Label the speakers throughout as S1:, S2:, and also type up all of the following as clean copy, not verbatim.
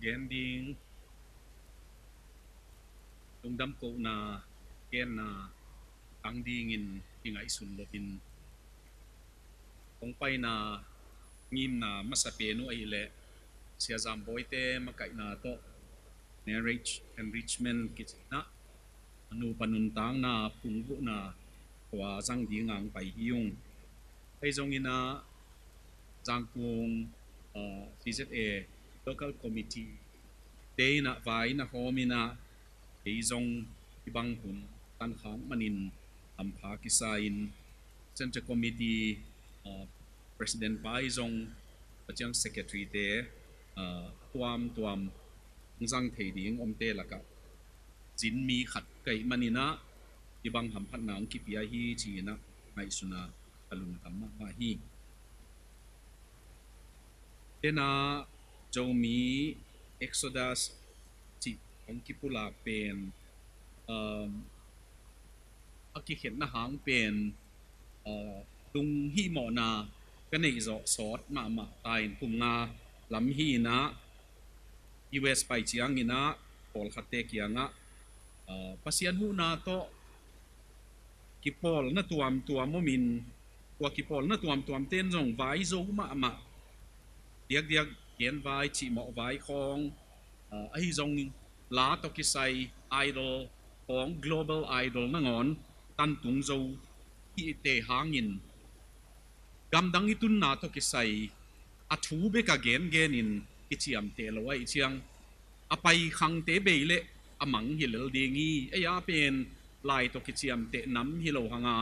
S1: gen ding tungdam ko na gen na ang dingin ingai sunlotin kung pay na ngim na masapeno ay ile siya zamboy te makai na to marriage enrichment kitna anu panuntang na pungbu na kwa zang dingang pai hiyong ay zong ina zang kung CZA local committee day na vai na homina ay zong ibang hun tan khang manin ampha kisain Central Committee President Pai Zong Pachang Secretary te tuam zang thei ding om te laka jin mi khat kai manina ibang ham phat nang ki pia hi china mai suna alun kam ma hi tena jomi Exodus chi ong ki pula pen aki khet na hang pen lung hi mo na ka nei zo sot ma tai kum nga lam hi na US pai chiang ina pol khate kianga pasian hu na to kipol na tuam momin kwa kipol na tuam ten jong vai zo ma diak gen vai chi mo vai khong ai jong la to kisai idol khong global idol na ngon tan tung zo hi te hangin gam dang itun na to kisai athu be ka gen in ichiam te lowai chiang apai khang te beile amang hilal dingi aya pen lai to kichiam te nam hilo hanga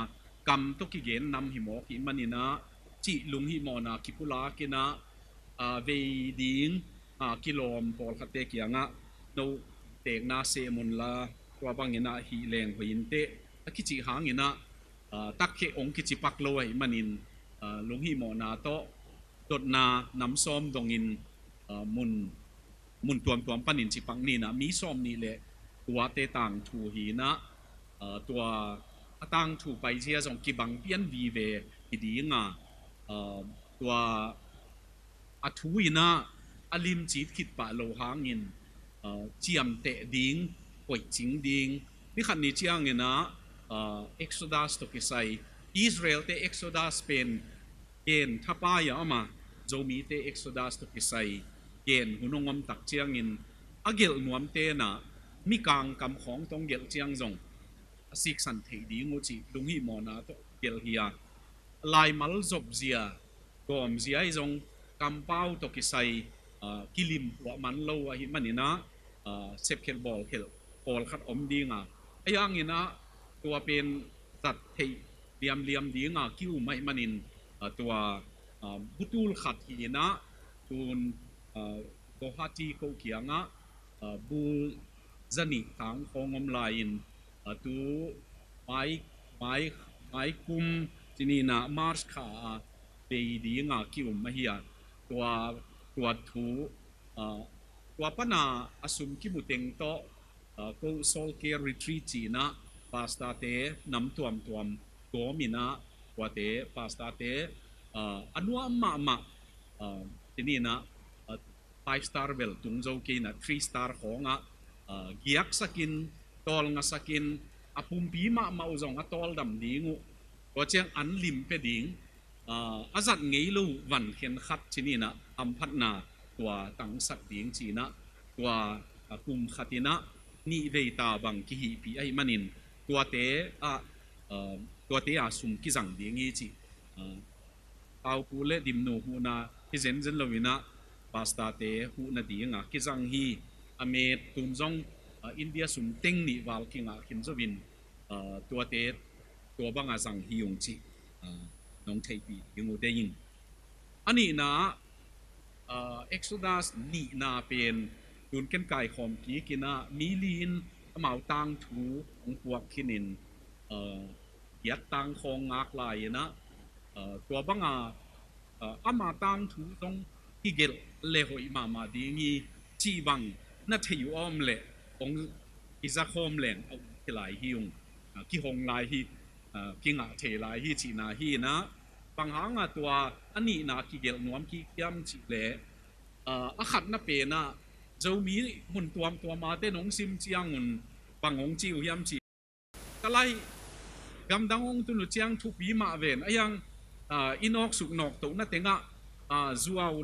S1: kam to ki gen nam hi mo ki manina chi lung hi mo na kipula kina ve ding kilom pol khate kianga no te na se mun la kwa bangina hi leng hoin te akichi hangina takhe ong kichi pak lowai manin lung hi mo na to dot na nam som dongin mun tuam panin chi pang ni na mi som ni le tua te tang thu hi na tua atang thu pai chia jong ki bang pian vi ve ki di nga tua athu ina alim chi khit pa lo hangin chiam te ding poi ching ding mi khan ni chiang ina Exodus to kisai Israel te Exodus pen ken thapa ya ama zomi te Exodus to kisai ken hunongom tak chiang in agel nuam te na mi kang kam khong tong gel chiang zong asik san thei di ngo chi lunghi mo na to gel hia lai mal zob zia gom zia i zong kam pau to kisai kilim wa man lo a hi manina sep khel bol khel pol khat om dinga ayang ina tua pen tat thei liam dinga kiu mai manin tua butul khat hi na tun ko hati ko kianga bul zani tang khongom lain tu mai kum chini na mars kha pe dinga kiu ma hiya tua thu tua pana asum ki muteng to ko sol care retreat chi na pasta te nam tuam gomina wa te pasta te anua ma tini na 5-star bel tungzo ki na 3-star khonga giak sakin tol nga sakin apumpi ma mauzong atol dam dingu ko cheng an lim pe ding azat ngei lu van khen khat chini na amphat na tua tang sak ding china tua kum khatina ni veita bang ki hi pi ai manin tua te a sum ki jang ding hi chi tau pu le dim no hu na ki zen lovina pasta te hu na dinga ki jang hi ame tum jong India sum teng ni wal kinga khin zowin tua te tua banga jang hi yong chi nong thei pi yungu de yin ani na Exodus ni na pen tun ken kai khom ki kina milin amau tang thu ong puak khinin yat tang khong ngak lai na tua banga ama tang thu tong ki gel le hoi ma dingi chi bang na thei om le ong iza khom len ong ki lai hi yung ki hong lai hi ki nga thei lai hi chi na hi na pang hanga tua ani na ki gel nuam ki kiam chi le a khat na pe na zo mi mun tuam tua ma te nong sim chiang mun pangong chiu hiam chi kalai gam dangong tu nu chiang thu pi ma ven ayang inok suk nok to na tenga zuaw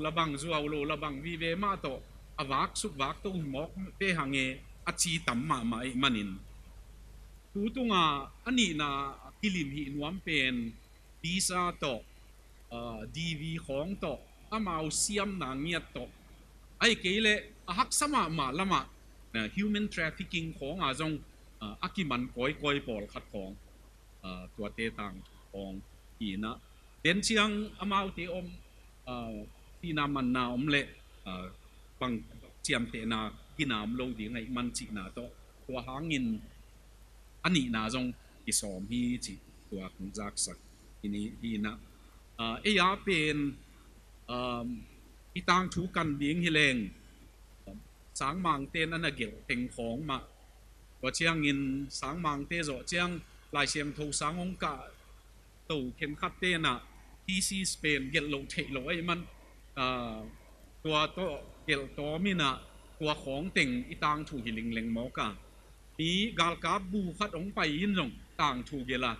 S1: lo labang vi ve ma to awak suk wak to mok te hange achi tam ma mai manin tu tunga ani na kilim hi nuam pen visa to DV ของto amau siam na ngiat to ai keile ahak sama ma lama human trafficking ของazong akiman koi pol khatของตัวเตตังของอีนะเดนเชียงอมาเตอมที่นามันนาอมเละปังเจียมเตนากินามโลดีไงมันจินาโตตัวหางินอันนี้นาจงที่สอมฮีจิตัวของจักสักทีนี้ฮีนะเอียเป็นอีตังถูกันดิ้งฮิเลงสางมังเตนอันเกี่ยวเต็งของมาว่าเชียงงินสางมังเตโจเชียงลายเสียงทูสังองกะตู่เข็นขัดเต้นทีซีสเปนเกลโลเทโลไอ้มันตัวโตเกลตัวมินะตัวของเต็งอีต่างถูกหิลิงเลงมอกะมีกาลกาบูขัดองไปยินจงต่างถูกเกล่ะ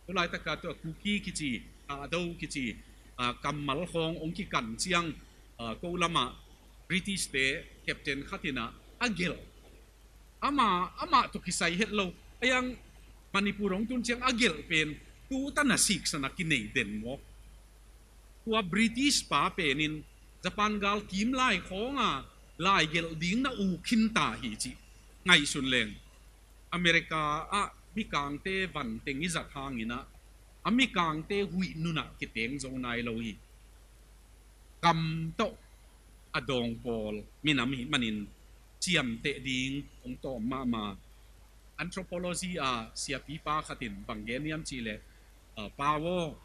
S1: ตัวลายตะกาตัวคุกกี้กิจีดูกิจีกำมัลขององกิกันเชียงกูลามะบริติชเตแคปเทนขัดตินะอาเกลอามาตุกิไซเฮตโลไอ้ยังมณีปูรองตุนเชียงอาเกลเป็นตัวตันสิกสนักกินเนเดนวอกตัวบริติชป้าเป็นญี่ปุ่นกาลกิมไล่ของไล่เกลดิ้งน่าอูคินตาฮิจิไงสุนเลงอเมริกามีกางเตวันเต็งอิจัดทางอินะอเมริกางเตหุยนุนะกิเตงจงนายโลหิกำโตอดองปอลมีน้ำหิมันินเจียมเตดิ้งองโตมาanthropology sia pipa khatin bangeniam chile pawo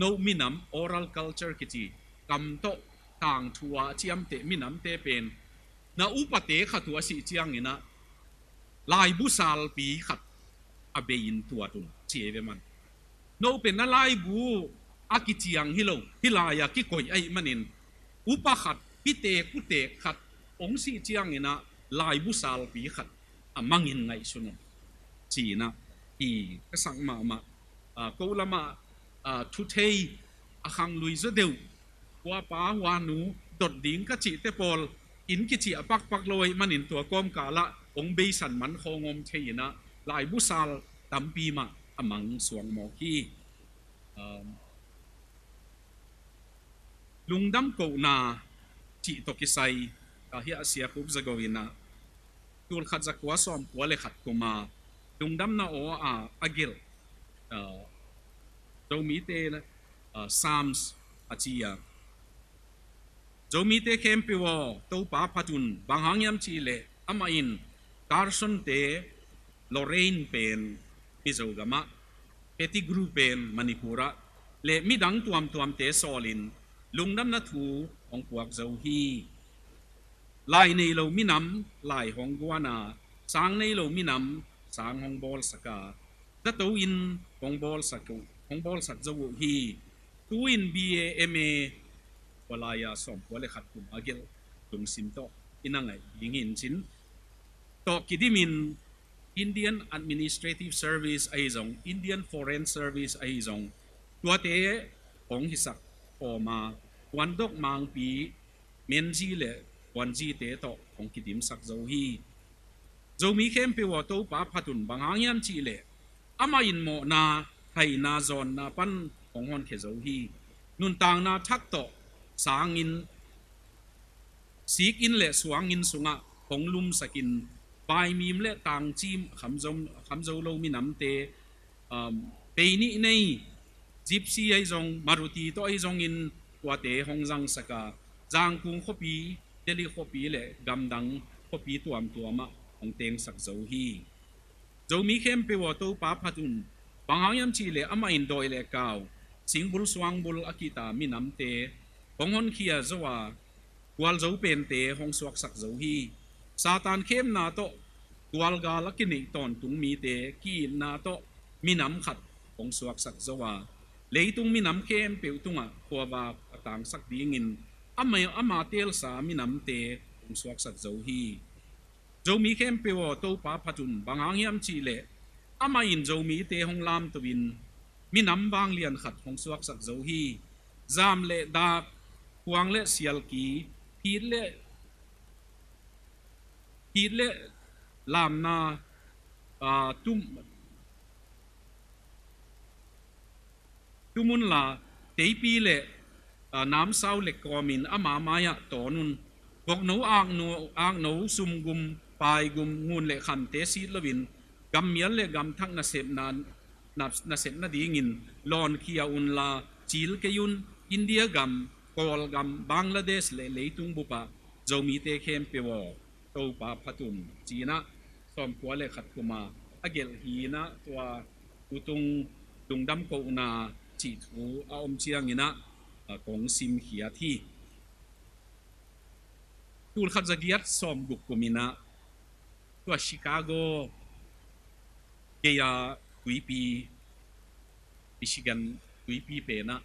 S1: no minam oral culture kichi kamto tang thua chiam te minam te pen na upate khatua si chiang ina lai bu sal pi khat abein tua tu cheve man no pen na lai bu akichiang hilo hilaya ki koi ai manin upa khat pite kute khat ong si chiang ina lai bu sal pi khat amangin ngai sunoจีนะอีก็สั่งมากูละมาทุเทยขังลุยจะเดียวว่าป้าวานูดดดิ้งก็จีเตปอลอินกิจีปักลอยมันอินตัวก้มกาละองเบสันมันคงอมเทยนะลายบุษาลตัมปีมาอมังสวงหมอกีลุงดำกูนาจีตกิไซกาเฮียเสียคุบจะกวินะตัวขัดจะกว่าซ้อมกว่าเลยขัดกูมาลุงดำน่าอากิลโจมีเตนะซัมส์อาชียโจมีเตเข้มปิวตัวป้าพัดุนบางหางยามชีเลอามาอินคาร์สันเตลอเรนเป็นมิโซกามะเปติกรูเป็นมณิปุระเลมิดังตัวเตสอลินลุงดำน่าทูองพวกเจ้าฮีลายในเรามินำลายของกัวนาสางในเรามินำสางของบอลสกาถ้าตัวอินของบอลสักจะวุฮีตัวอิน BA MA วลายาสมวลขัดกุมอาเกลตุงสิมโตอินังไงยิงอินชินโตกิดิมิน Indian Administrative Service ไอซง Indian Foreign Service ไอซงตัวเตะของฮิสักออกมาวันดอกมังปีเมนจีเลวันจีเตะโตของกิดิมสักจะวุฮีโจมีเข้มไปว่าตัวป้าพัดุนบางหางยันชีเลอามาอินโมนาไทยนาจอนนาปันของฮอนเคโจฮีนุนต่างนาทักโตสางอินสีกินเลสวางอินสุงะของลุมสกินปลายมีมเลต่างจีมคำโจโลมีน้ำเตเปนี่ในจิปซีไอจงมารุตีตัวไอจงอินตัวเตฮงจังสกาจางกุงขบีเดลิขบีเลกำดังขบีตัวมาองเต็งสักเจ้าฮีเจ้ามีเข้มไปว่าตัวป้าพัดุนบางหางยามชีเลอามาอินโดยเลกาวสิงบุลสว่างบุลอากิตามีน้ำเตของฮอนเคียจะว่ากวลเจ้าเป็นเตของสวกสักเจ้าฮีซาตานเข้มนาโตกวลกาลกินิตอนตุงมีเตกีนาโตมีน้ำขัดของสวกสักจะว่าเลยตุงมีน้ำเข้มเปียวตุงกัวว่าต่างสักดีงินอามาเตลสามีน้ำเต องสวกสักเจ้าฮีเจ้ามีเข้มเปียวตัวป้าพัดุนบางอย่างจีเล่อามาอินเจ้ามีเตะห้องลามตัววินมีน้ำบางเลียนขัดองสวกสักเจ้าฮีจามเล่ดาควงเล่เสียลกีพีดเล่ลามนาตุมุนลาเตยปีเล่น้ำเศร้าเล็กกอมินอามามายะตอนุนบอกหนูอ่างหนูซุมกุมปายกุมงูนเล่ขันเตสีลวินกำเมียนเล่กำทักนาเสพนานนาเสพนาดีงินลอนขียอุนลาจีลเกยุนอินเดียกำกอลกำบังลาเทศเล่เลตุงบุปะเจ้ามีเตเข้มเปวอตัวปาพัตุมจีนะสอมกัวเล่ขัดกุมาอเกลฮีนะตัวอุตุงดำโกนาจีทูอาอมเชียงนะกงซิมเขียที่ตูลขัดจะเกียรสอมกุกมินะตัวชิคาโกเกียกุยปีมิชิแกนกุยปีเปนะ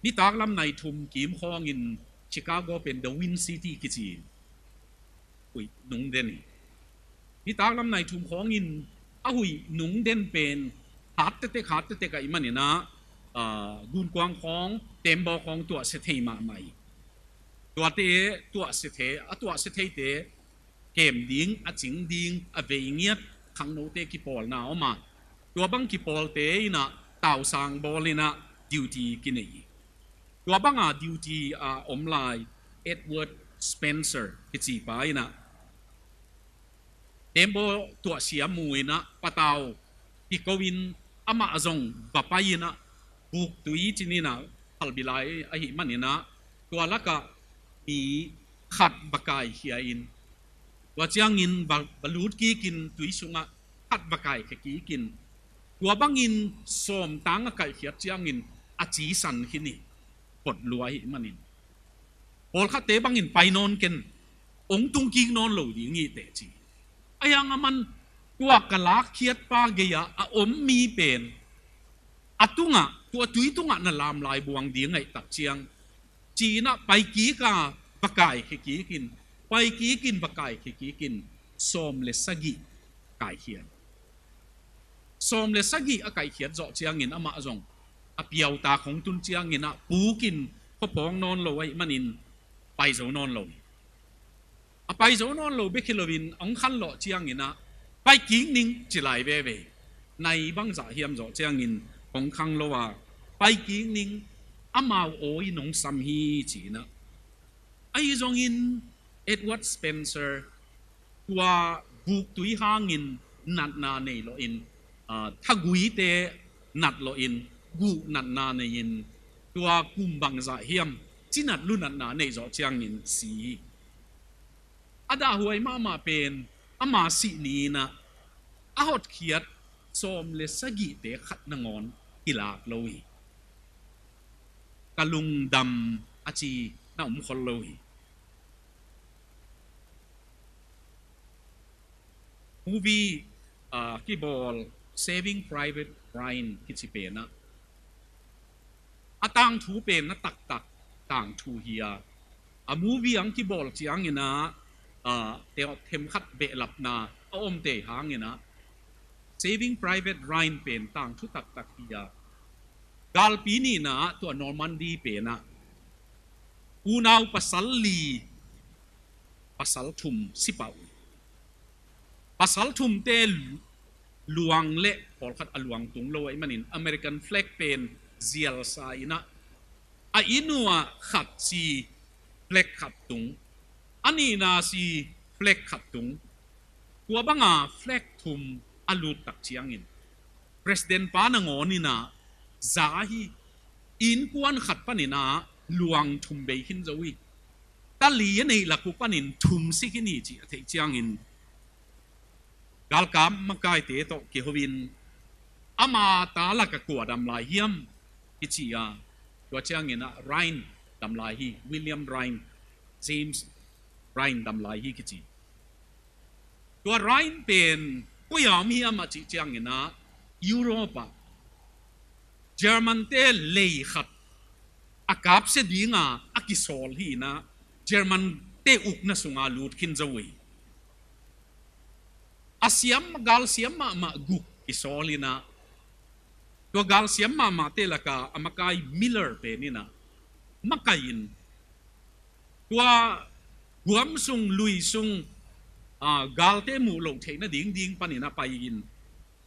S1: นี่ตากลำในทุมกิมข้องอินชิคาโกเป็น The Wind City กิจีหุยนุ่งเด่นนี่ตากลำในทุมข้องอินหุยนุ่งเด่นเป็นขาดเตะกับอิมันเนี่ยนะกุนกวางของเต็มบอของตัวเสถีมาใหม่ตัวเตะตัวเสถีตัวเสถีเตะเกมดิ้งจิงดิ้งเวียงเงียบขังโนเตกิปอลน่าออกมาตัวบังกิปอลเตะนะเต่าสังบอลเลยนะดิวตี้กินเองตัวบังดิวตี้อมไลน์เอ็ดเวิร์ดสเปนเซอร์กิจีไปนะเต็มบอตัวเสียมวยนะปะเต่าที่กวินอามาจงบับไปนะบุกตุยจีนี่นะฮัลบิไลไอหิมันนี่นะตัวละก็มีขัดบกายเฮียอินว่าจ้างอินบลูดกีกินตุยสุงะขัดบกายแค่กีกินตัวบังอินสมตังกายเฮียจ้างอินอาจีสันขินี่ปดรวยมันอินพอข้าเตะบังอินไปนอนกันองตุงกีนอนหลูดีงี้เตะจีไอ้ยังมันตัวกะลาเคียดปาเกียอมมีเป็นตุงะตัวตุยตุงะนั่นลามลายบวงดีไงตักเชียงจีน่ะไปกีกาบกายเขกีกินไปกีกินบกายเขกีกินสมเลสกีกายเขียนสมเลสกีอกายเขียนเจาะเชียงเงินอามาจงเปียวตาของตุนเชียงเงินปูกินพอพองนอนลอยมันอินไปโซนอนลอยไปโซนอนลอยเบคิโลวินองคันหล่อเชียงเงินไปกีนิงจิไลเบเบในบางจ่าเฮียมเจาะเชียงเงินของคังโลว่าไปกีนิงอามาโอ้ยน้องซัมฮีจีนะไอ้จงอินเอ็ดเวิร์ดสเปนเซอร์ตัวบุกตุยหางินนัดนาเนโลอินถ้ากุยเตนัดโลอินกูนัดนาเนยินตัวกุมบังจ่าเฮียมจีนัดลุนัดนาเนจ่อเชียงอินสีอาดาหวยมาเป็นอามาสีนีนะอาหดเขียดสมเลสกีเตขัดนงอนกิลากโลยกะลุงดำอาจีน่าอมคนโลยมูวีกีบอล Saving Private Ryan คิดสิเป็นนะต่างทูเป็นนะตักต่างทูเฮียมูวีอังกีบอลจีอังเงินะเตะเทมขัดเบลับนาอมเตะหางเงินะ Saving Private Ryan เป็นต่างทุตักเฮียกาลปีนี้นะตัวนอร์มันดีเป็นนะอูนาวปัสสัลลีปัสสัลทุมสิปาปัสสัลทุมเตลลวงเละพอลขัดอลวงตุงโลไอมันอินอเมริกันแฟลกเป็นเซียลซายนะอินัวขัดซีแฟลกขัดตุงอันนี้นาซีแฟลกขัดตุงตัวบังอาแฟลกทุมอลูตักเชียงอินประธานปานงอนี่นะซาฮีอินกวนขัดปานินาลวงทุมเบหินจวีตาลีในหลักปานินทุมสิกินีจีเทเจียงอินกาลกามมากายเตโตเกฮวินอามาตาลักกัวดำลายเฮียมกิจิยาตัวเจียงอินนะไรน์ดำลายฮีวิลเลียมไรน์เจมส์ไรน์ดำลายฮีกิจิตัวไรน์เป็นกุยามีอามาจิเจียงอินนะยุโรปเยอรมันเตเลขัดอากาศเสดีงาอากิโซลฮีนะ German te uk na sunga lut kin zawi asiam gal siam ma guk isolina to gal siam ma te laka amakai Miller pe ni na makain tua guam sung lui sung gal te mu lo the na ding ding panina pain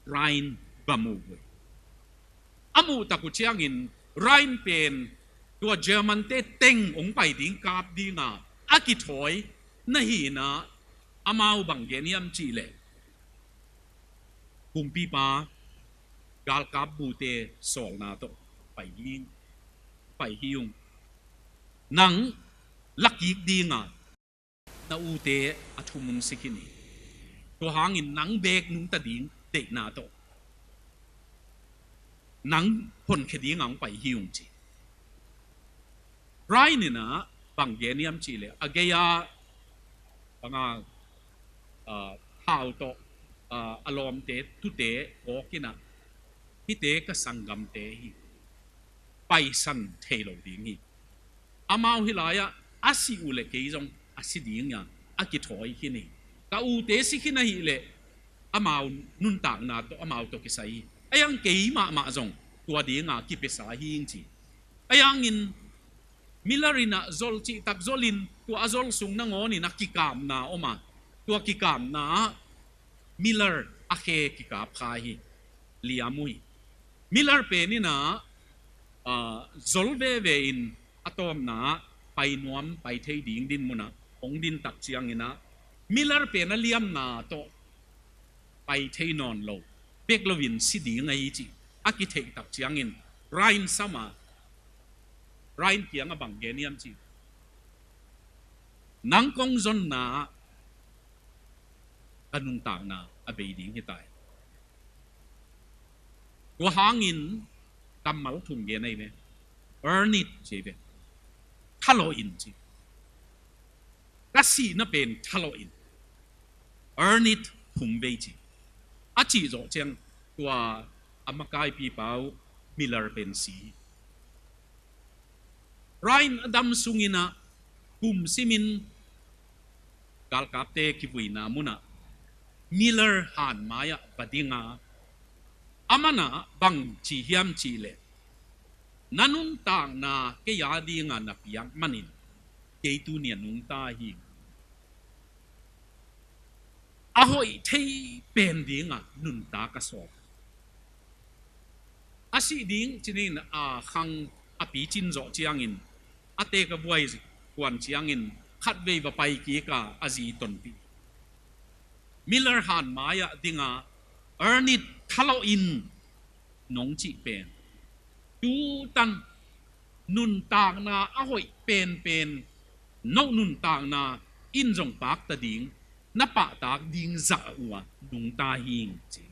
S1: Rhine bamu amu taku chiang in Rhine pen tua German te teng ong pai ding kap dinga akithoi na hi na amau bang geniam chi le kumpi pa gal kap bu te sol na to pai ding pai hiung nang lakik dinga na u te athumung sikini to hangin nang bek nung ta ding te na to nang pon khedi ngang pai hiung chi rai ni na bang geniam chi le ageya banga how to alom te tu te okina hi te ka sangam te hi pai san thelo ding hi amau hilaya asi ule ke jong asi ding ya akithoi hini ka u te sikina hi le amau nun tak na to amau to ki sai ayang ke ma jong tua dinga ki pesa hi chi ayang in Millarina zol chi tak zolin tua azol sung na ngoni na kikam na oma tua kikam na Miller akhe kikap kha hi liamui Miller pe ni na zolve ve in atom na pai nuam pai thei ding din muna ong din tak chiang ina Miller pe na liam na to pai thei non lo pek lovin si ding ai chi aki thei tak chiang in Rhine sama Rhine piang abang geniam chi nang kong zon na kanung tang na abei ding hitai ko hangin kamal thum ge nei ne earn it chi ve thalo in chi kasi na pen thalo in earn it thum ve chi a chi zo chang tua amakai pi pau Miller pen si Rhine adam sungina kum simin gal kapte kibuina muna Miller han maya badinga amana bang chi hiam chi le nanun tang na ke ya dinga na piang manin ke tu nia nung ta hi ahoi thei pen dinga nun ta ka so asi ding chinin khang api chin zo chiang in ate ka buai kwan chiang in khat ve ba pai ki ka azi ton pi Miller han maya dinga earn it thalo in nong chi pen tu tan nun tak na ahoi pen no nun tak na in jong pak ta ding na pa tak ding za wa nung ta hing chi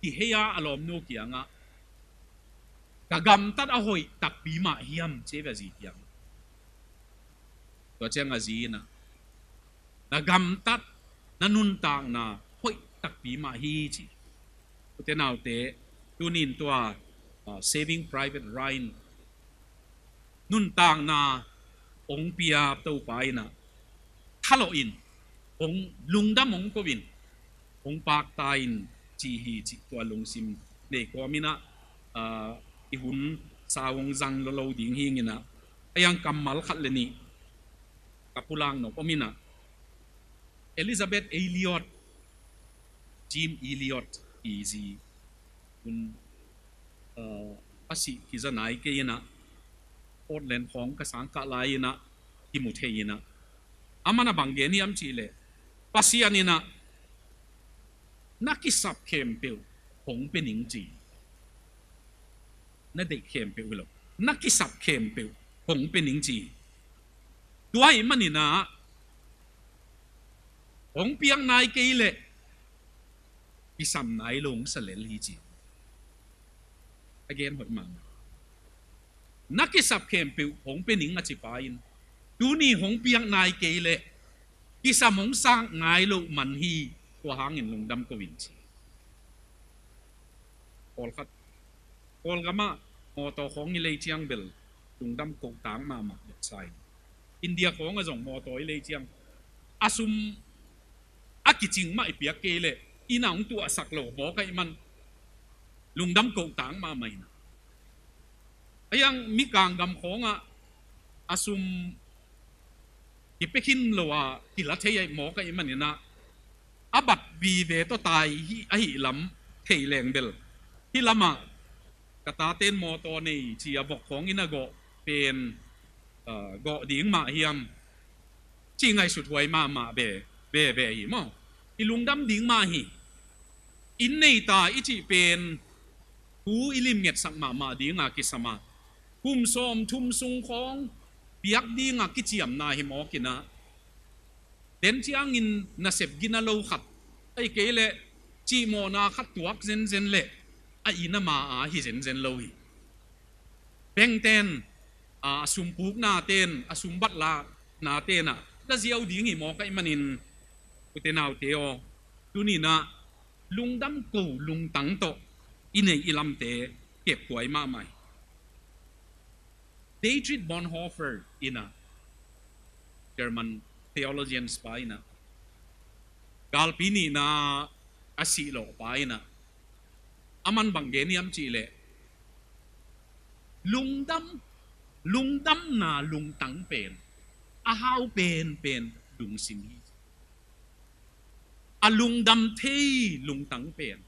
S1: ti heya alom no kianga kagam tat ahoi tak pi ma hiam che va ji tiang to chang a ji na gam tat na nun tak na hoi tak pi ma hi chi te nau te tunin tua saving private Rhine nun tang na ong pia to pai na thalo in ong lungdam ong ko win ong pak ta in chi hi chi tua lung sim ne ko mina i hun sawong zang lo ding hing ina ayang kamal khat le ni kapulang no ko mina Elizabeth Elliot Jim Elliot easy un asi kizanai ke ina Portland hong ka sang ka lai ina kimuthe ina amana bangeni am chile pasian ina nakisap kempel hong pening chi na de kempel lo nakisap kempel hong pening chi tuai manina hong piang nai ke le isam nai long sa lel hi chi again hot man nakisap kempel hong pening a chi pain tu ni hong piang nai ke le kisam hong sang ngai lo man hi ko hangin lung dam ko win chi kol gama mo to hong ni le chiang bel lung dam ko tang ma ma sai อินเดียของก็ส่งมอตัวเลยเจียงอาซุมอากิจิงมาไอเปียกเกเลยอีน่าของตัวสักโลบอกไอ้มันลุงดำกูต่างมาไหมนะไอ้ยังมีกลางกำของอาซุมกิเปกินโลว่ากิลัทเทียหมอกไอ้มันเนี่ยนะอาบัดบีเวตตายฮิไอ้ลำเทแรงเบลฮิลำอ่ะกตาเต้นมอตัวนี่ที่บอกของอินาโกเป็นโกดิ่งมาเฮียมจริงไงสุดหวยมาเบหิมออีลุงดำดิ่งมาหิอินในตาอิจิเป็นหูอิลิมเงียดสักมาดิ่งอากิสมาคุมซ้อมทุ่มซุงของเปียกดิ่งอากิจิมนาหิมอกินะเด่นที่อังอินนาเสพกินาโลขัดไอ้เกลจีโมนาขัดตัวเซนเล่ไอ้นามาฮิเซนโลหิเพ่งเต้นสุมปุกนาเต้นสุมบัตลานาเต้นแล้วเจ้าดิ่งหิมอไอ้มันินกุเตนาวเตโอดูนี่นะลุงดำกูลุงตังโตอินเนอิลัมเตเก็บหวยมาใหม่ Dietrich Bonhoeffer in a German theologian spy na galpini na asilo pa na aman banggeniam chile lungdam na lungtang pen ahaw pen lung sini alungdam te lungtang pen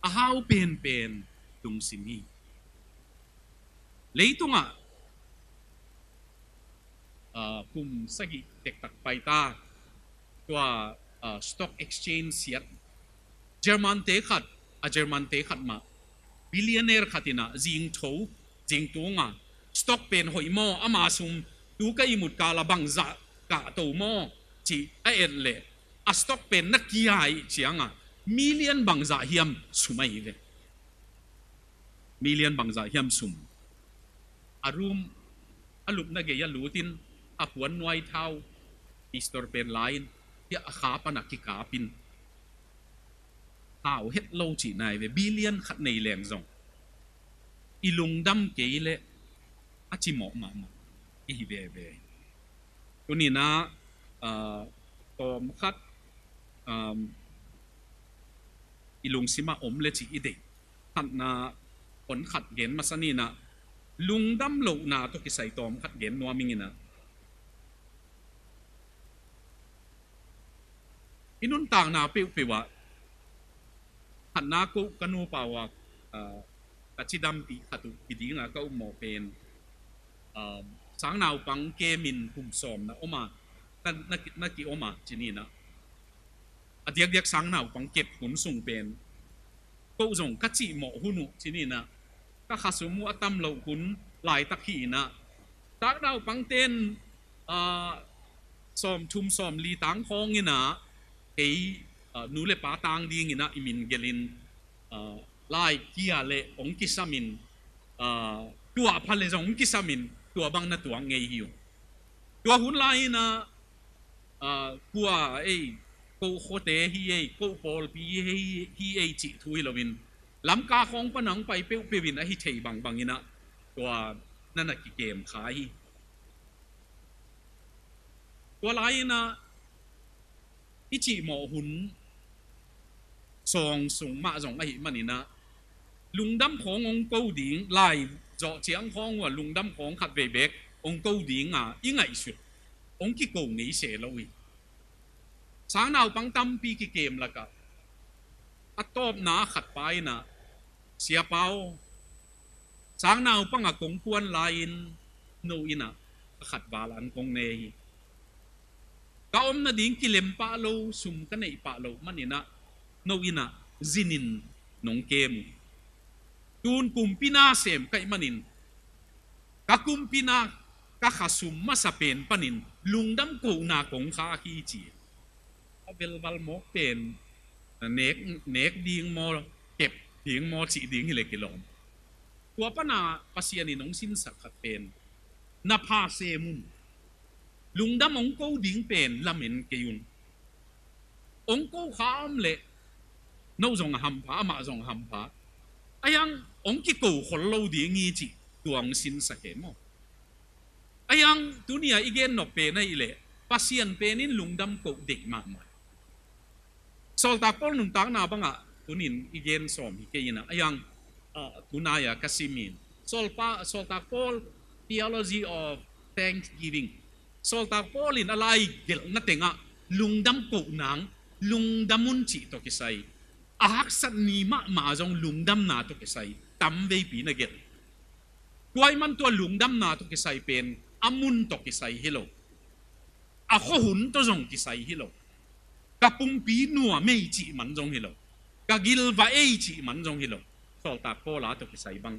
S1: ahaw pen lung sini leito nga kum sagi tek tak paitaตัวstock exchange เสียเยอรมันเตะขัดเยอรมันเตะขัดมา billionaire ขัดนะจิงโถจิงตัวงา stock เป็นหอยหม้ออามาซุมดูก็อิมุดกาลบังจะกะตัวหม้อจีไอเอ็นเล่stock เป็นนักกีฬาเสียงmillion บังจะเฮียมสุไม่เลย million บังจะเฮียมสุมอารุมอลุบนักเกียร์ลูตินอาพวนนวยเท้าอีสตอร์เป็นไลน์ที่อาขาปนักกิกาปินข่าวเฮ็ดโลจีนายเวบิลเลียนขัดในแหล่งซองอีลุงดำเกยเลอาจิหมอกมาอีเวตัวนี้นะตอมขัดอีลุงซิมาอมเลจีอีเดขัดนาผลขัดเกณฑ์มาสนี่นะลุงดำโลนาตัวกิใส่ตอมขัดเกณฑ์นัวมิงินะอินุนต่างนาเปิวะหันนากุกันูป่าวกัจจิดัมปีขัดุปีดิ้งก็อุโมเป็นสังนาวปังเกมินคุมสอมนะออกมาแต่นักกีออกมาจีนี่นะเดียกสังนาวปังเก็บขุนส่งเป็นก็ส่งกัจจิหมอหุนุจีนี่นะก็ขัดสมุอตัมเหล่าขุนหลายตะขีนะสังนาวปังเต้นสอมชุมสอมลีตังคองนี่นะนูเลปาตังดีงินะอิมินเกลินไล่กียาเลองกิสามินตัวพันเลองกิสามินตัวบางนัตัวเงยหิวตัวหุ่นไล่นะกัวกูโคเตฮีกูปอลปีฮีจิทุยลวินลำกาของปนังไปเปวินไอฮิเทบางงินะตัวนั่นน่ะกี่เกมขายตัวไล่นะอิจิหมอหุนสองสูงมาสองไอ้มันนี่นะลุงดำขององเกาดิ่งไล่เจาะเจียงของว่าลุงดำของขัดเวเบกองเกาดิ่งยังไงสุดองกิโกงงี้เสียแล้วอีสางนาวปังตั้มปีกี่เกมละก็อัตตบนาขัดไปนะเสียเป้าสางนาวปังกงพวนไลน์โนอินะขัดบาลันกงเนยก็อมนาดิ้งกิเลมปะโลสุมกันในปะโลมันนี่นะโนอินะจินินนงเกมตูนกุมพินาเสมไกมันนินกะกุมพินากะขสุมมาสเปนปนินลุงดำกูนากงคาฮีจีเบลบัลมอกเป็นเนกดิ้งมอเก็บดิ้งมอจีดิ้งฮิเลกิลอมตัวปนาปัสยานินงสินสักขัดเป็นนาพาเซมุนลุงดำองกูดิ้งเป็นละเมนเกยุนองกูขามเละโนจงหัมพามาจงหัมพาไอ้ยังองกิโกคนเราดิ้งงี้จีตัวองสินสักเหมอ ayang dunia igen no pe na ile pasien penin lungdam ko dik ma ma sol ta pol nung tang na banga tunin igen som hi ke ina ayang tunaya kasimin sol ta pol theology of thanksgiving sol ta pol in alai gel na tenga lungdam ko nang lungdamun chi to kisai ahak sat ni ma jong lungdam na to kisai tam ve pi na gel tuai man tua lungdam na to kisai pen amun to kisai hilo ako hun to jong kisai hilo kapung pi nuwa mei chi man jong hilo kagil va ei chi man jong hilo sol ta ko la to kisai bang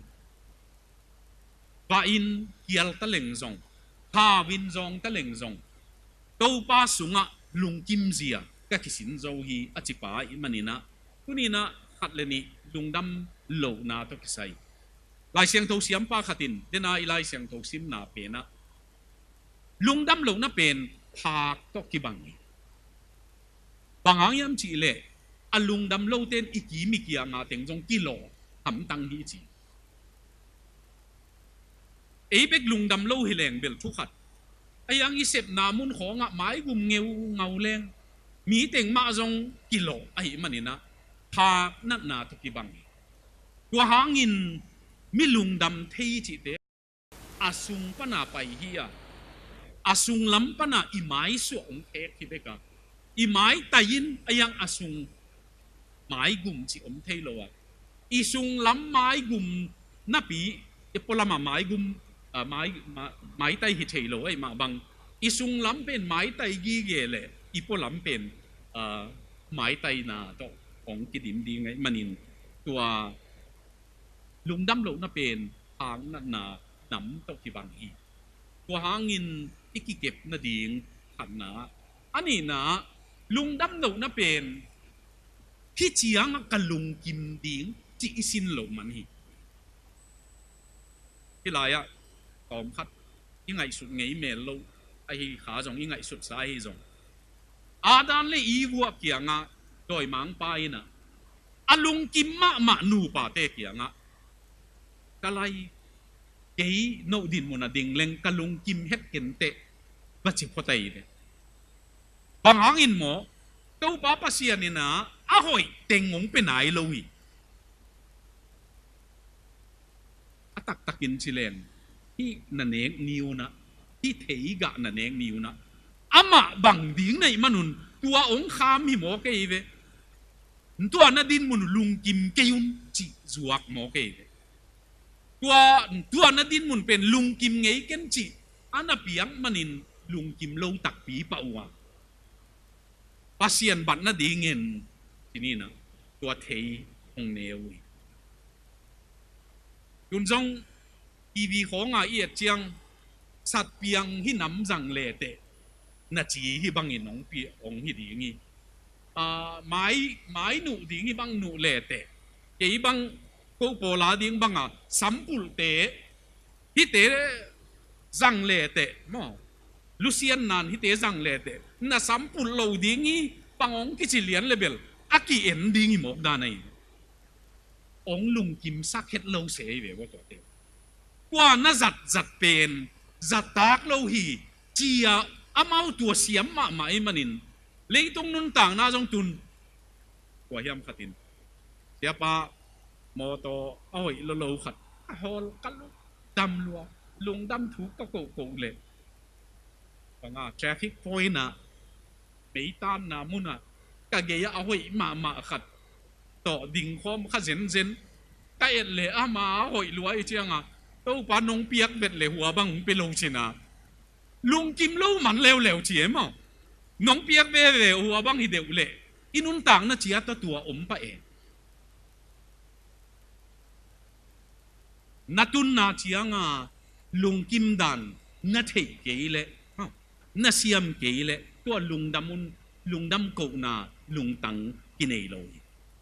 S1: va in kial ta leng jong ha win jong ta leng jong to pa sunga lung kim zia ka kisin zo hi achipa i manina tunina khatleni lungdam lo na to kisai lai siang tho siam pa khatin dena ilai siang tho sim na pe na lungdam lo na pen phak to ki bang bangang yam chi le alung dam lo ten iki mi kia nga teng jong kilo ham tang hi chi ei bek lung dam lo hi leng bel thu khat ayang i sep na mun kho nga mai gum ngeu ngau leng mi teng ma jong kilo ai manina phak na na to ki bang tua hangin mi lung dam thei chi te asung pana pai hi a asung lam pana i mai su ong thek hi beka i mai tayin ayang asung mai gum chi om thei lo a isung lam mai gum na pi e polama mai gum mai tai hi thei lo ai ma bang isung lam pen mai tai gi ge le i polam pen mai tai na to ong ki dim di ngai manin tua lungdam lo na pen hang na nam to ki bang hi tua hangin ikikep na ding khan na ani na lungdam lo na pen khi chiang kalung kim ding chi isin lo man hi hilaya tom khat i ngai sut ngei mel lo ai kha jong i ngai sut sai jong adan le i wa kianga doi mang pa ina alung kim ma nu pa te kianga kalai kei no din mo na ding leng kalung kim het ken te ba chi potai de bangangin mo to pa pasian ni na ahoy tengong penai lo hi atak takin sileng hi naneng niu na hi thei ga naneng niu na ama bang ding nei manun tua ong kham hi mo ke ve tua na din mun lung kim keun chi zuak mo ke ve tua na din mun pen lung kim ngei ken chi ana piang manin lung kim lo tak pi pa wa pasien ban na dingin tini na tua thei ong newi yun jong TV ko nga i chiang sat piang hi nam jang le te na chi hi bangin ong pi ong hi dingi mai nu ding hi bang nu le te ke bang ko pola ding banga sampul te hi te jang le te mo Lucian nan hi te jang le te na sampul lo dingi pangong kichilian level aki en dingi mo da nai ong lung kim sak het lo se ve wo to te kwa na zat pen zat tak lo hi chia amau tua siam ma ai manin leitung nun tang na jong tun kwa hiam khatin siapa moto oi lo khat hol kalu dam lua lung dam thu ka ko le panga traffic point na meitan na muna kageya ahoi ma khat to ding khom kha zen ka et le ama hoi luai chianga to pa nong piak bet le hua bang pe lo china lung kim lo man lew chie ma nong piak be le hua bang hi deu le inun tang na chia to tua om pa e natun na chianga lung kim dan na thei ke le na siam ke le to lung dam ko na lung tang kinei lo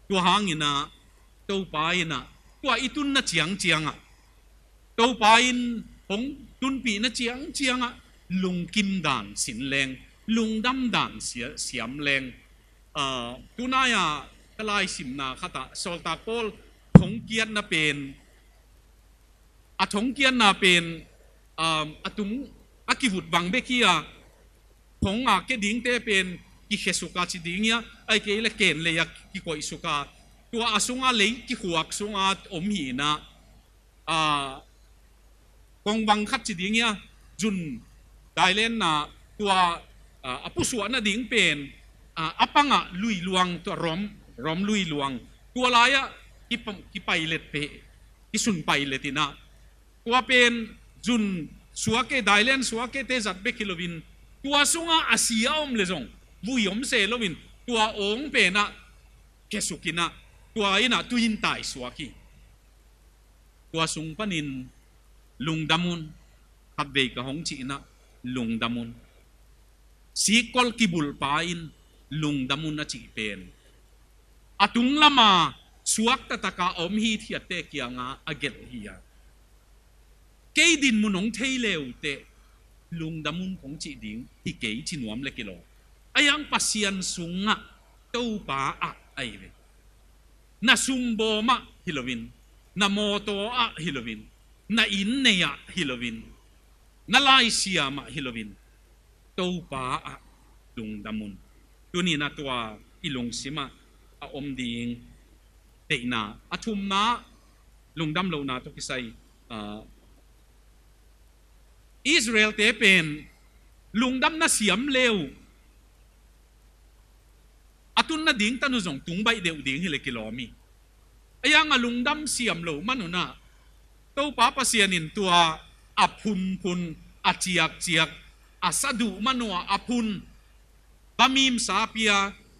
S1: to hangina to pa ina to itun na chiang a to pa in hong tun pi na chiang a lung kim dan sin leng lung dam dan siam leng tunaya kalai sim na khata solta pol thong kian na pen a thong kian na pen กิวุดบังเบกี้อ่ะของเกดิ้งเตเป็นกิเขสุกาจิดิ้งเนี่ยไอเกลเกนเลยกิโกอิสุกาตัวอาสุงาเลยกิขวกสุงาอมหีนะกองวังคัดจิดิ้งเนี่ยจุนได้เล่นนะตัวผู้สวนนะดิ้งเป็นปังลุยลวงตัวร้อมลุยลวงตัวลายกิไปเล็ดเปกิสุนไปเล็ดนะตัวเป็นจุนสัวเกได้เล่นสัวเกเตจัดเบกิโลวินตัวสุงอาเซียอมเลยจงวุยอมเซโลวินตัวองเป็นเกสุกินะตัวไอ้น่ะตุยินตายสัวกีตัวสุงปนินลุงดามุนขับเบกะหงจีนะลุงดามุนสีกอลกิบุลปาอินลุงดามุนนะจีเป็นอตุงละมาสวกตะตะกาอมฮีที่เตะกียงอาเกลฮียเกดินมุนงเทเลวเตลุงดามุนของจีดิงที่เกยจินวมเล็กิโลอายังปัสยันสุงะเต้าป่าไอเวนาซุมโบมะฮิโลวินนาโมโตฮิโลวินนาอินเนียฮิโลวินนาลายเซียมะฮิโลวินเต้าป่าลุงดามุนตัวนี้นะตัวอิลุงซิมาอมดิงเตนาทุมนาลุงดำโลนาตุกิไซอิสราเอลเตเป็นลุงดำน่าเสียมเลวตุนน่าดิ้งตันุจงตุงใบเดียวดิ้งฮิเลกิโลมีไอ้ยังลุงดำเสียมโลมันหนูน่ะตัวป้าปเสียนินตัวพุนเจียกสะดุมันหนูพุนบะมีมสาเปีย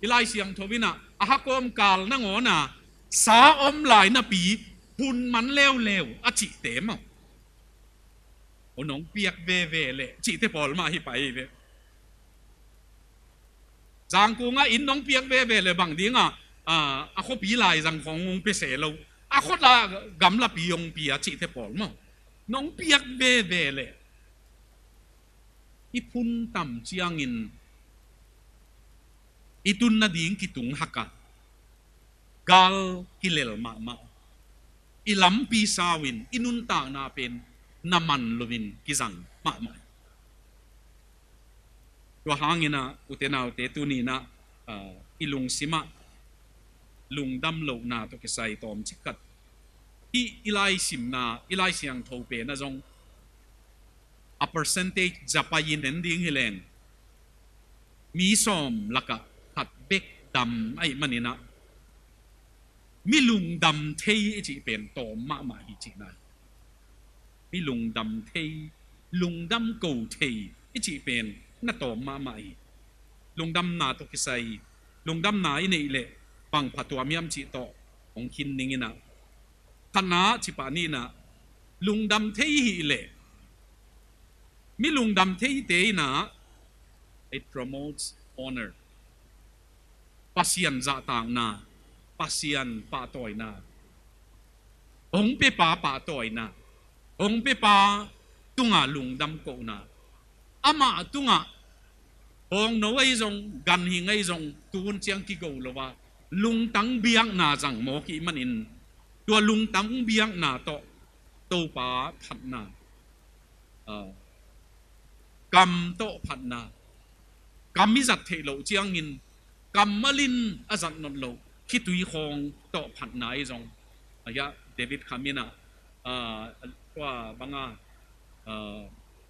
S1: อิไลเสียงทวินะฮักอมกาลนังโอน่ะสาอมหลายนาปีพุนมันเลวจิเต็มโอ้น้องเปียกเวเลยจิเตปอลมาให้ไปเวจางกูงอินน้องเปียกเวเลยบางทีเขาปีลายจังของงเปเสเราเขาละกำละปียงปีจิเตปอลมาน้องเปียกเวเลยอีพุนต่ำเจียงอินอีตุนนาดิ้งกิตุงฮักกะกาลกิเลลมาอีลำปีซาวินอินุนตานาเป็นน้ำมันลวินกิจังมาตัวหางนะอุเทนาอุเตตุนีนะอิลุงซิมาลุงดำโลนาตัวกิไซตอมชิกัดที่อิไลซิมนาอิไลเสียงโทเปนะจงa percentage จะไปยินเห็นดิ้งฮิเลงมีสมลักะขัดเบกดำไอ้มันนี่นะมีลุงดำเทยจีเป็นตอมมาฮิจีนะมีลุงดำเทยลุงดำกูเทยจีเป็นน่าตอมมาลุงดำนาตกิไซลุงดำนาอินเล่ฟังผัดตัวมียมจีโตของคินนิงินะคณะจิปานีนะลุงดำเทยฮิเล่มีลุงดำเทยเตยนะ it promotes honor ปัสยันจะต่างนาปัสยันป่าต่อยนาองเปป่าต่อยนาองเปป่าตุงลุงดำโกนาอามาตุงองโนไอจงกันหิงไอจงตูนเชียงกิโกลว่าลุงตั้งเบียงนาจังโมกิมันอินตัวลุงตั้งเบียงนาโตป่าพัดนากำโตพัดนากำมิจัดเทโลเจียงอินกำมลินอาจารย์นนโลคิดตุยคงโตพัดนายจงอายะเดวิดคามินะว่าบาง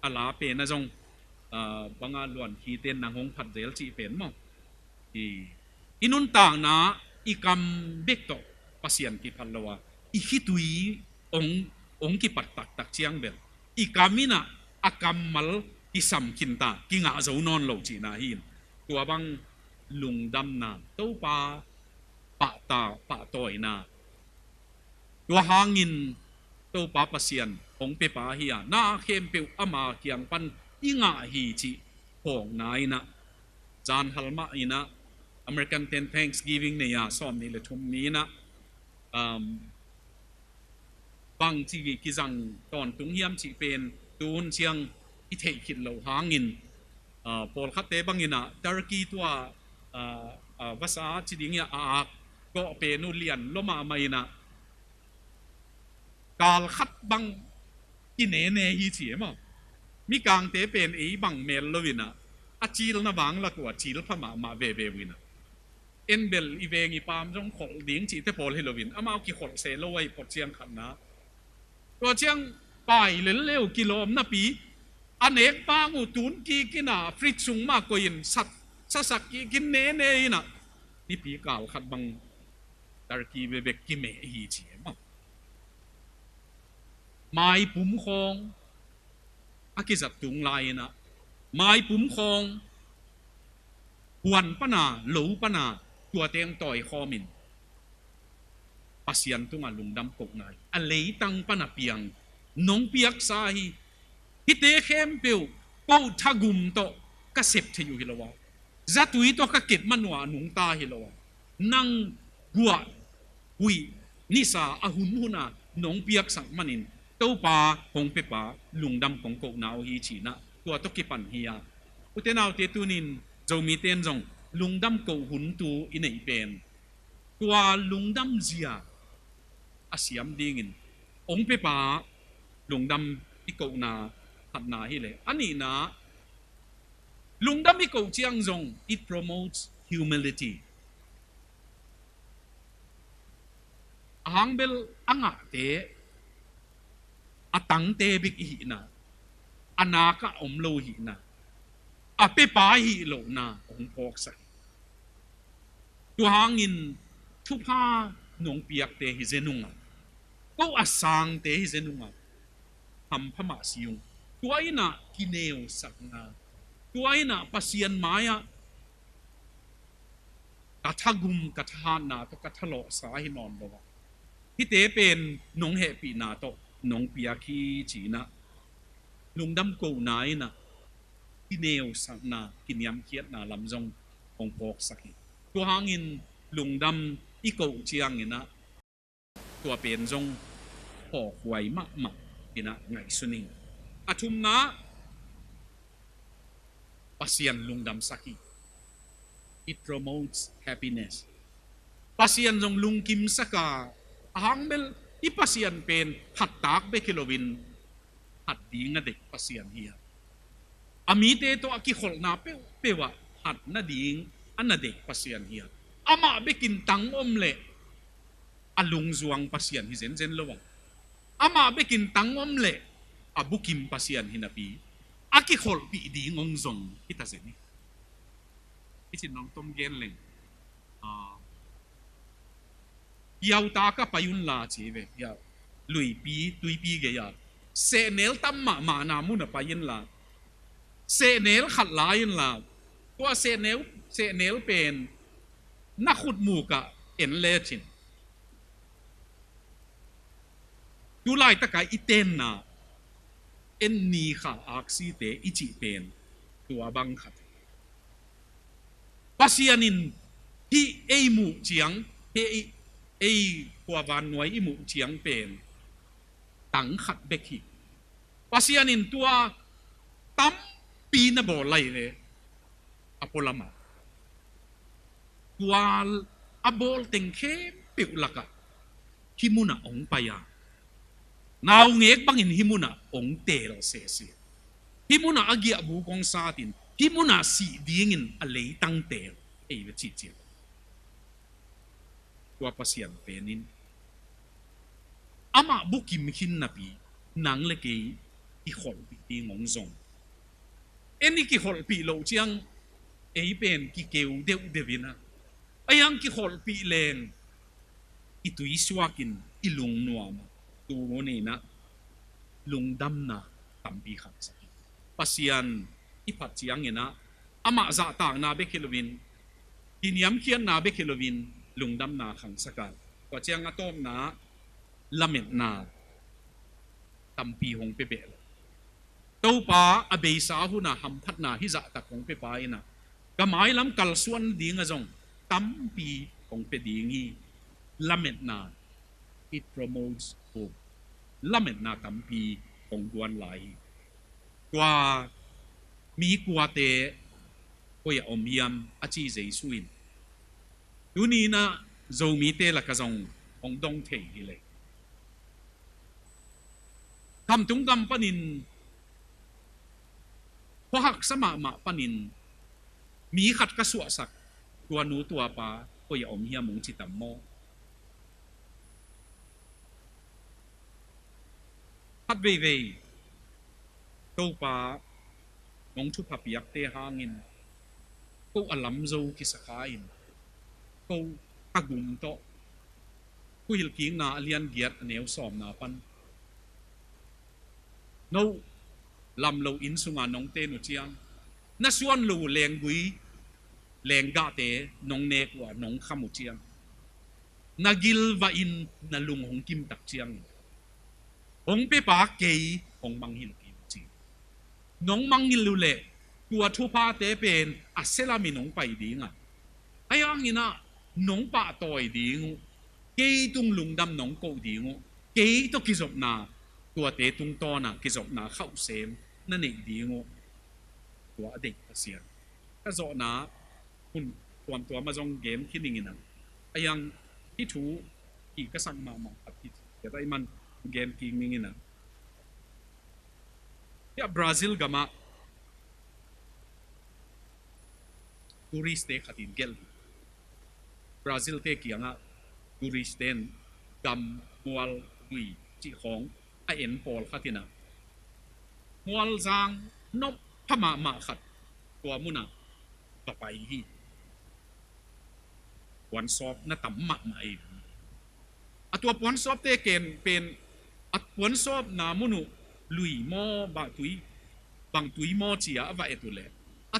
S1: อาลาเป็นนะจงบางล้วนขีเต้นนางหงผัดเจลจีเป็นมั้งอินุนต่างนะอีกำเบกโตปัสยันกิพัลลวะอีคิดตุยองกิปัดตักเชียงเบลอีกามินะอากำมัลกิสัมขินตากิงอาจะนอนโลจีนาหินตัวบางลุงดำนาเต้าปะต่อยนาตัวหางินเต้าปัสยันองเปปาฮิยานาเข้มเปียวอามาเกียงปันอิงาฮีจีของนายนะจานฮัลมาอินะ American 10 Thanksgiving เนี่ยซ้อมนี่เลยทุ่มนี้นะบางที่กิจังตอนตุงเฮียมจีเป็นตูนเชียงอิเทคิดเหล่าหางินพอลคัดเตบังอินะตุรกีตัวภาษาจีดิงเนี่ยก็เป็นนูเลียนลมาไม่นะกาลคัดบังกินเนฮีจีมั้ง มีกางเตเป็นไอ้บังเมลลวินะอาจีลนะบังละกว่าจีลพม่ามาเบเบวินะเอ็นเบลอีเวงอีปามจงขอดิ้งจีเตพอลเฮโลวินอามาเอากี่ขอเซโลไว้ปอดเชียงขันนะตัวเชียงไปเร็วเร็วกิโลมนะปีอันเอกปางูตุนกีกินะฟริตซุงมากกว่าอินสักกินเนเนนะนี่ปีกาวขัดบังตารกีเบเบกกิเมฮีเฉียมั้งไม้ปุ่มคองอากิสัตตุงลายนะไม้ปุ่มคองหวนปนาหลูปนาตัวเตียงต่อยคอมินปัสยันตุงอลุงดำกกนายอเลตังปนาเปียงน้องเปียกสาฮีฮิเตเข้มเปียวกูทักุมโตกระเสพเทอยู่ฮิโลวะจัตุยโตกะเก็บมันวานุงตาฮิโลวะนังกัวหุยนิสาอาหุนหุนาน้องเปียกสังมันินเต้าป่าหงเปป่าลุงดำของกกนาวฮีชีนะตัวตกิปันฮียาอุเทนาวเตตุนินจะมีเต้นจงลุงดำกหุนตูอินเอเป็นตัวลุงดำเสียอาเซียมดิ่งินองเปป่าลุงดำอีกกนาหัดนาฮิเลอันนี้นะลุงดำอีกกเจียงจง it promotes humility หางเบลอ่างเตะอาตังเตบิกหินะอนาคอมโลหินะอาเปปาหิโลนะองพอกใส่ตัวหางินทุพาหนงเปียกเตหิเจนุงะก็อาสังเตหิเจนุงะทำพม่าสิยุงตัวไอ้น่ะกินเนวสักนาตัวไอ้น่ะปัสยันมายะกะทักุมกะทานนาตกะทะโลสาหินอนบ่วะที่เตเป็นหนงเหปีนาโตหนงเปียคีจีนะลุงดำกูนายนะกินเนวสักนากินยำเคียดนาลำจงองพอกสักตัวหางินลุงดำอีกูเจียงนะตัวเป็นจงพอกไว้มากมากกินะไงสุนิงอาทุมนะปัสยันลุงดำสัก it promotes happiness ปัสยันจงลุงกิมสักหางเบลอีปัสยันเป็นหัดตากเบคิโลวินหัดดีงเด็กปัสยันเฮียอามีเตโตอากิขลนาเปวะหัดนาดีงอันนาเด็กปัสยันเฮียอามาเบกินตังอมเละอาลุงจวงปัสยันฮิเซนเซนละวังอามาเบกินตังอมเละอาบุกิมปัสยันฮินาปีอากิขลปีดีงงจงฮิตาเซนี่ฮิจินน้องต้มเกนเลงยาวตากะปายุนลาจีเวยาลุยปีตุยปีเกียเซเนลตั้มมานามุนปายินลาเซเนลขัดลายินลาตัวเซเนลเป็นนักขุดหมูกะเอ็นเลจินดูไลตะกายอีเตนนาเอ็นนีขาอักซีเตอิจิเป็นตัวบังคับปัสยานินที่เอมูเจียงเอกัววานหน่วยอิมูเจียงเป็นตังขัดเบกิปัสยานินตัวตั้มปีนบ่อไหลเลยอโปลามาตัวอโบลเต็งเข้มปิวลักะฮิมุนะองไปยานาวเงกบังอินฮิมุนะองเตลเสียฮิมุนะอาเกียบุกองซาตินฮิมุนะสีดิ่งินอะไรตั้งเตลเอเวจิเจียตัวปัสยันเป็นนินอามาบุกิมหินนับปีนังเล็กอีขอลปีตีงงซงเอ็นนี่กี่ขอลปีโลเจียงเอเป็นกี่เกวเดวเดวินะไอ้ยังกี่ขอลปีเลนอีตุยสวากินอีลุงนัวมาตัวโมนี่นะลุงดำนะตัมปีขัดสักปัสยันอีปัจจัยงนะอามาจะต่างนาเบคิโลวินกินยำเขียนนาเบคิโลวินลุงดำนาขังสักการกว่าเจียงอาตอมนาละเม็ดนาตัมปีหงเปเปลตัวป้าอเบสาหุนาหำพัดนาฮิจะตักหงเปปายนะก็หมายล้ำกัลส่วนดีงะจงตัมปีหงเปดีงี้ละเม็ดนา it promotes hope ละเม็ดนาตัมปีหงดวนไหลกว่ามีกว่าเตะก็อย่าอมยำอาชีเจสุอินดูนี่นะโจมีเตะละกะจงองดงเทฮิเลยคำตุงกำปนิน พอหักสมามาปนินมีขัดกระสวสักตัวหนูตัวปลาก็อย่าอมเฮียมุงจิตตมโมพัดเวเวตัวปลางงชุบผับยักเตะหางินก็อลัมโจกิสกายนก็ฮักบุมโตกูฮิลกิงนาเลียนเกียร์เนวสอมนาปันโนลำเราอินสุงานน้องเตนุจียงน่าส่วนเราแรงกุยแรงกาเตน้องเนกว่าน้องขมุจียงนากิลว่าอินนาลุงหงกิมตักเจียงหงเปปากเกยหงมังฮิลกิมจีน้องมังฮิลลุเล่ตัวทุพาเตเป็นอัศลามิน้องไปดีงะไอ้ยังงี้นะน้องปะต่อยดีงูเกยตุงลุงดำน้องโกดีงูเกยต้องกิจบนาตัวเตตุงตอนะกิจบนาเข้าเซมนั่นเองดีงูตัวเด็กเสียก็จอนะคุณตัวมาจงเกมคิดอย่างนี้นะไอ้ยังที่ถูกี่ก็สั่งมาอัดที่แต่ไอ้มันเกมกิงนี่นะที่บราซิลกับมาตูริสเตขัดินเกลบราซิลเตกี่ยังอ่ะตูริสเตนกัมมัวลดุยจีของไอเอ็นปอลขัดินะมัวลจางนบพม่ามาขัดตัวมุนะต่อไปที่วันสอบน่าต่ำมากมาเองตัววันสอบเตเกนเป็นวันสอบนามุนุลุยมอบางตุยมอจีอาว่าเอตุเล่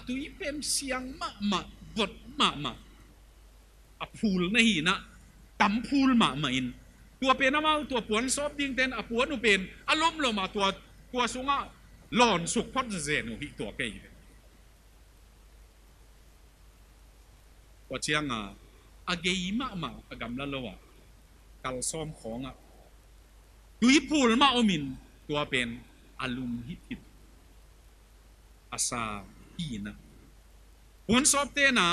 S1: ตุยเป็นเสียงมาบดมาพูลนี่นะต่ำพูลมาอินตัวเป็นอะไรตัววันสอบดิ้งเต้นปวนอุเป็นอารมณ์เรามาตัวสุงะหลอนสุขพัดเจนุหิตัวเกยว่าเชียงเกยมากำลังเรากัลซ้อมของตุยพูลมาอมินตัวเป็นอารมณ์ฮิตอาซาฮีนะวันสอบเตนะ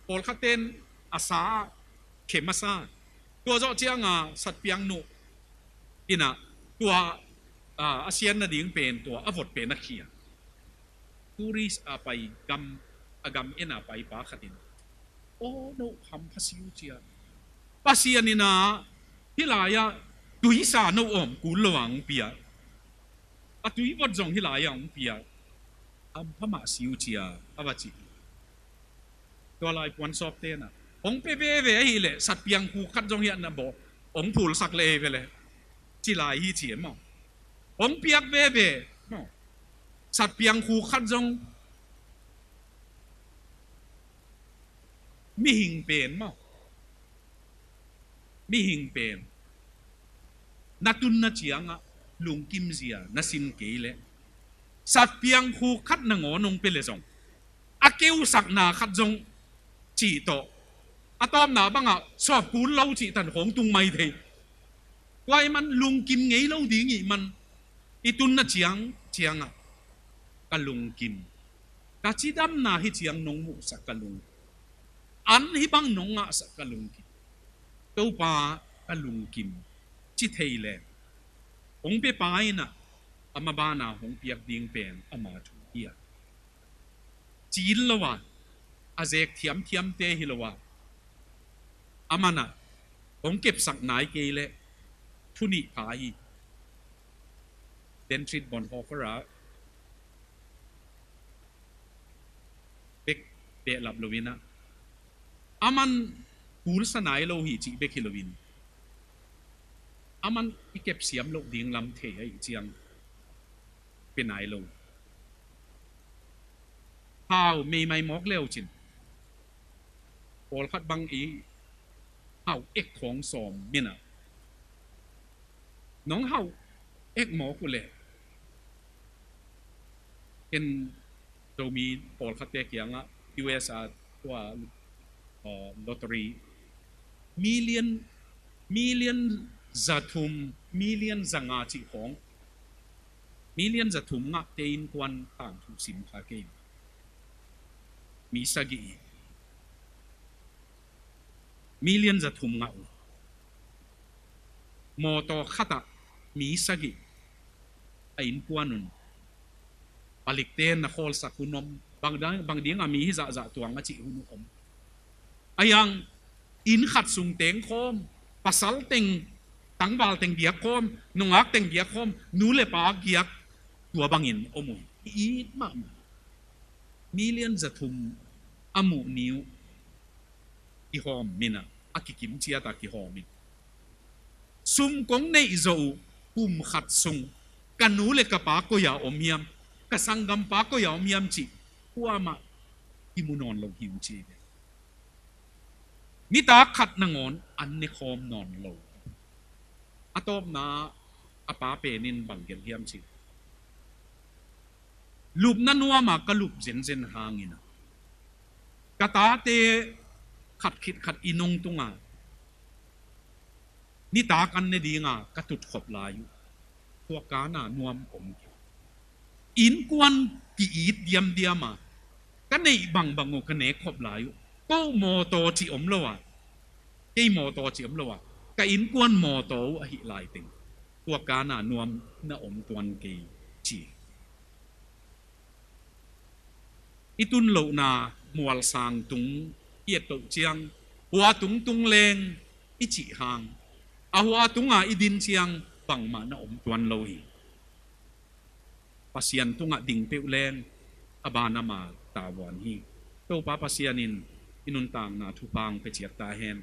S1: พอลขัดเตนอาซาเขมซาตัวเจ้าเชียงสัตเปียงนุอินะตัวอาเซียนน่ะดิ้งเป็นตัวอวดเป็นนักเขียนทูริสไปกำเอ็นไปปาขัดินโอ้โนคำภาษาอุจยาภาษานี่นะที่ลายตุยสาโนอมกุลวังเปียตุยวัดจงที่ลายองเปียพม่าสิวเชียอาบจิตัวลายวันสอบเตนะองเปเปเวฮิเลสัตเปียงคูคัดจงเฮียนนะบอกองผูลสักเลเวเลยที่ลายฮีเฉียมองเปียกเวเวสัตเปียงคูคัดจงมีหิงเป็นมีหิงเป็นนัตุนนัเจียงลุงกิมเซียนัสินเกยเลสัตเปียงคูคัดนงอนงเปเลจงอาเกวสักนาคัดจงจีโตตอมนาบังสอบกูเล่าจีตันของตุงไม่เทไว้มันลุงกิมไงเล่าดีงี้มันอีตุนนัเจียงกะลุงกิมกะจีดำนาฮิเจียงนงมุสักกะลุงอันฮิบังนงสักกะลุงกิมตัวปากะลุงกิมจิเทยเลองเปปายนะอามาบานาหงเปียกดิงเป็นอามาทุเกียจีนละวะอาเจกเทียมเตหิละวะอามานะหงเก็บสักนายเกยเลทุนิพายเดนทริดบอนฮอฟระเบกเดลับโลวินะอามันกูลสนายโลหิจิเบกิโลวินอามันอีเก็บเสียมโลกดิ่งลำเทยเจียงเป็นนายโลข้าวไม่มอกเลี้ยวจินพอลคัดบังอีข้าวเอกของสอมเมียนะน้องข้าวเอกหมอกุเล่เป็นเรามีพอลคัดเตะเกียงUS ตัวลอตเตอรี่มิลเลียนจัตุมมิลเลียนจังอาจิของมิลเลียนจัตุมงักเตอินควันต่างทุกสินค้าเกมมีสกีมิลเลียนจัตุมงักมอตอขัดมีสกีอินควันุน balik ten na khol sa kunom bang ding ami hi za tuang a chi hunu om ayang in khat sung teng khom pasal teng tangbal teng dia khom nungak teng dia khom nu le pa giak tua bangin omui i ma million zathum amu niu i hom mina akikim chia ta ki homin sum kong nei zo kum khat sung kanu le ka pa ko ya omiam ka sangam pa ko ya omiam chi huama imunon lo hiu chi mi ta khat na ngon an ne khom non lo atop na apa penin banggen hiam chi lup na nuwa ma ka lup zen hangina kata te khat khit khat inong tunga ni ta kan ne dinga ka tut khop layu tua kana nuam om in kwan ki it diam ka nei bango ka ne khop layu ko mo to chi om lowa ke mo to chi om lowa ka in kwan mo to a hi lai ting tua kana nuam na om tuan ke chi itun lo na mual sang tung hiet to chiang hua tung leng i chi hang a hua tunga idin chiang bang ma na om tuan lo hi pasian tunga ding pe leng abana ma tawan hi to pa pasianin inun tang na thu pang pe chiat ta hen